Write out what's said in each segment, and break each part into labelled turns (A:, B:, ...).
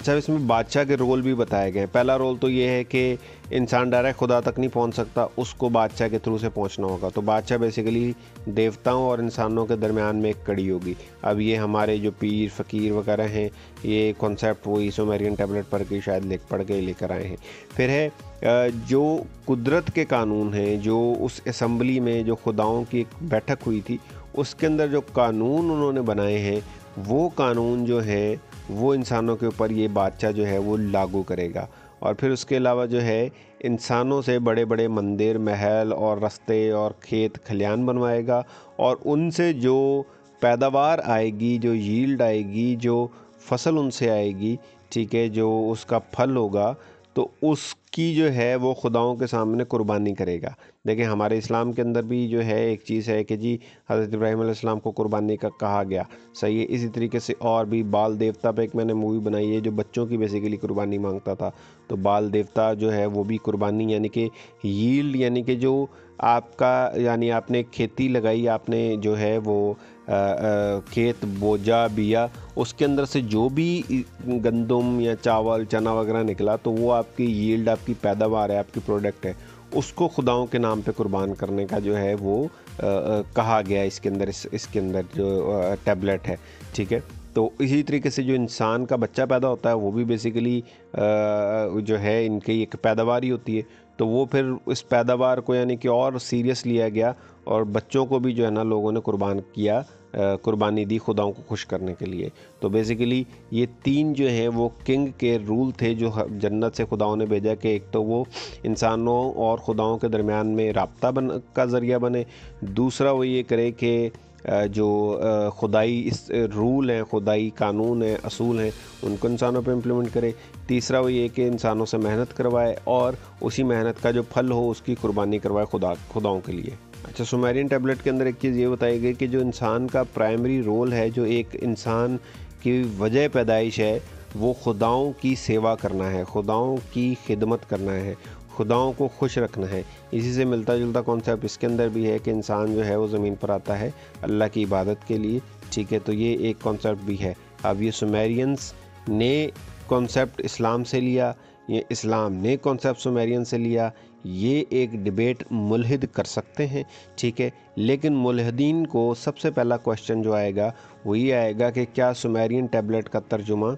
A: अच्छा, इसमें बादशाह के रोल भी बताए गए हैं। पहला रोल तो ये है कि इंसान डायरेक्ट खुदा तक नहीं पहुंच सकता, उसको बादशाह के थ्रू से पहुंचना होगा। तो बादशाह बेसिकली देवताओं और इंसानों के दरमियान में एक कड़ी होगी। अब ये हमारे जो पीर फ़कीर वगैरह हैं, ये कॉन्सेप्ट वही सुमेरियन टैबलेट पढ़ के शायद पढ़ के लेकर आए हैं। फिर है जो कुदरत के कानून हैं, जो उस असम्बली में जो खुदाओं की एक बैठक हुई थी, उसके अंदर जो कानून उन्होंने बनाए हैं, वो कानून जो है वो इंसानों के ऊपर ये बादशाह जो है वो लागू करेगा। और फिर उसके अलावा जो है इंसानों से बड़े बड़े मंदिर, महल और रास्ते और खेत खलियान बनवाएगा, और उनसे जो पैदावार आएगी, जो यील्ड आएगी, जो फसल उनसे आएगी, ठीक है, जो उसका फल होगा, तो उसकी जो है वो खुदाओं के सामने कुर्बानी करेगा। देखें, हमारे इस्लाम के अंदर भी जो है एक चीज़ है कि जी हज़रत इब्राहीम अलैहिस्सलाम को कुर्बानी का कहा गया, सही है। इसी तरीके से और भी बाल देवता पे एक मैंने मूवी बनाई है जो बच्चों की बेसिकली कुर्बानी मांगता था। तो बाल देवता जो है वो भी कुर्बानी, यानी कि यील्ड, यानी कि जो आपका, यानी आपने खेती लगाई, आपने जो है वो खेत बोजा बिया, उसके अंदर से जो भी गंदम या चावल चना वगैरह निकला, तो वो आपकी यील्ड, आपकी पैदावार है, आपकी प्रोडक्ट है, उसको खुदाओं के नाम पे कुर्बान करने का जो है वो कहा गया इसके अंदर, इसके अंदर जो टैबलेट है, ठीक है। तो इसी तरीके से जो इंसान का बच्चा पैदा होता है वो भी बेसिकली जो है इनकी एक पैदावार ही होती है। तो वो फिर इस पैदावार को यानी कि और सीरियस लिया गया, और बच्चों को भी जो है ना लोगों ने कुर्बान किया, कुर्बानी दी खुदाओं को खुश करने के लिए। तो बेसिकली ये तीन जो हैं वो किंग के रूल थे जो जन्नत से खुदाओं ने भेजा, कि एक तो वो इंसानों और खुदाओं के दरमियान में राब्ता का ज़रिया बने, दूसरा वो ये करे कि जो खुदाई इस रूल हैं, खुदाई कानून हैं, असूल हैं, उनको इंसानों पे इम्प्लीमेंट करे, तीसरा वो ये कि इंसानों से मेहनत करवाए और उसी मेहनत का जो फल हो उसकी कुर्बानी करवाए खुदाओं के लिए। अच्छा, सुमेरियन टैबलेट के अंदर एक चीज़ ये बताई गई कि जो इंसान का प्राइमरी रोल है, जो एक इंसान की वजह पैदाइश है, वो खुदाओं की सेवा करना है, खुदाओं की खिदमत करना है, खुदाओं को खुश रखना है। इसी से मिलता जुलता कॉन्सेप्ट इसके अंदर भी है कि इंसान जो है वो ज़मीन पर आता है अल्लाह की इबादत के लिए, ठीक है। तो ये एक कॉन्सेप्ट भी है। अब ये सुमेरियंस ने कॉन्सेप्ट इस्लाम से लिया, ये इस्लाम ने कॉन्सेप्ट सुमेरियन से लिया, ये एक डिबेट मुल्हिद कर सकते हैं, ठीक है। लेकिन मुल्हिदीन को सबसे पहला क्वेश्चन जो आएगा वो ये आएगा कि क्या सुमेरियन टैबलेट का तर्जुमा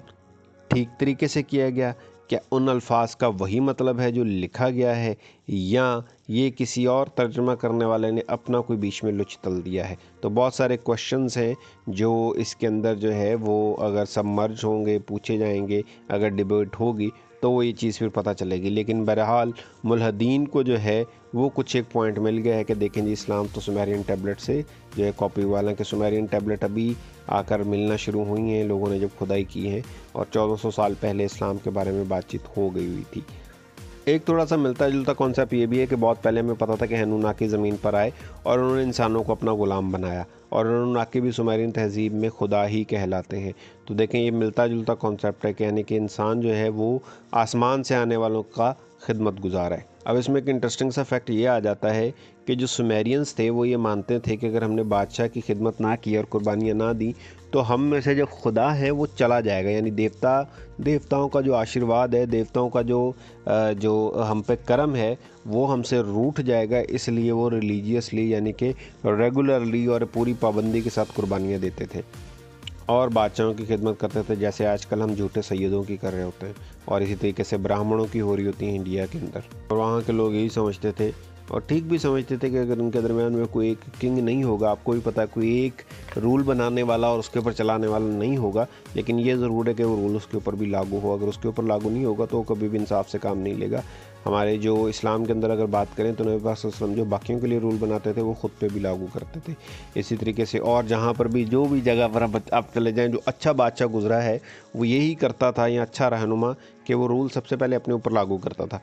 A: ठीक तरीके से किया गया, क्या उन अल्फाज का वही मतलब है जो लिखा गया है, या ये किसी और तर्जुमा करने वाले ने अपना कोई बीच में लुच तल दिया है। तो बहुत सारे क्वेश्चंस हैं जो इसके अंदर जो है वो अगर सबमर्ज होंगे, पूछे जाएंगे, अगर डिबेट होगी तो वो ये चीज़ फिर पता चलेगी। लेकिन बहरहाल मुल्हिदीन को जो है वो कुछ एक पॉइंट मिल गया है कि देखें जी, इस्लाम तो सुमेरियन टैबलेट से जो है कॉपी वाला, कि सुमेरियन टैबलेट अभी आकर मिलना शुरू हुई हैं लोगों ने जब खुदाई की है, और 1400 साल पहले इस्लाम के बारे में बातचीत हो गई हुई थी। एक थोड़ा सा मिलता जुलता कॉन्सेप्ट ये भी है कि बहुत पहले हमें पता था कि हनूनाकी ज़मीन पर आए और उन्होंने इंसानों को अपना ग़ुलाम बनाया, और हनूनाकी भी सुमेरियन तहज़ीब में खुदा ही कहलाते हैं। तो देखें, ये मिलता जुलता कॉन्सेप्ट है कि यानी कि इंसान जो है वो आसमान से आने वालों का खिदमत गुजार है। अब इसमें एक इंटरेस्टिंग सा फैक्ट ये आ जाता है कि जो सुमेरियंस थे वो ये मानते थे कि अगर हमने बादशाह की खिदमत ना की और कुर्बानियाँ ना दी तो हम में से जो खुदा है वो चला जाएगा, यानी देवताओं का जो आशीर्वाद है, देवताओं का जो हम पे करम है वो हमसे रूठ जाएगा। इसलिए वो रिलीजियसली यानी कि रेगुलरली और पूरी पाबंदी के साथ कुर्बानियाँ देते थे और बादशाहों की खिदमत करते थे, जैसे आजकल हम झूठे सैयदों की कर रहे होते हैं, और इसी तरीके से ब्राह्मणों की हो रही होती है इंडिया के अंदर। और वहाँ के लोग यही समझते थे और ठीक भी समझते थे कि अगर उनके दरमियान में कोई एक किंग नहीं होगा, आपको भी पता है, कोई एक रूल बनाने वाला और उसके ऊपर चलाने वाला नहीं होगा, लेकिन ये ज़रूर है कि वो रूल उसके ऊपर भी लागू हो। अगर उसके ऊपर लागू नहीं होगा तो वो कभी भी इंसाफ से काम नहीं लेगा। हमारे जो इस्लाम के अंदर अगर बात करें तो नबी पाक सल्लल्लाहु अलैहि वसल्लम जो बाकियों के लिए रूल बनाते थे वो ख़ुद पे भी लागू करते थे। इसी तरीके से और जहाँ पर भी जो भी जगह पर आप चले जाएँ, जो अच्छा बादशाह गुजरा है वो यही करता था, या अच्छा रहनुमा, कि वो रूल सबसे पहले अपने ऊपर लागू करता था।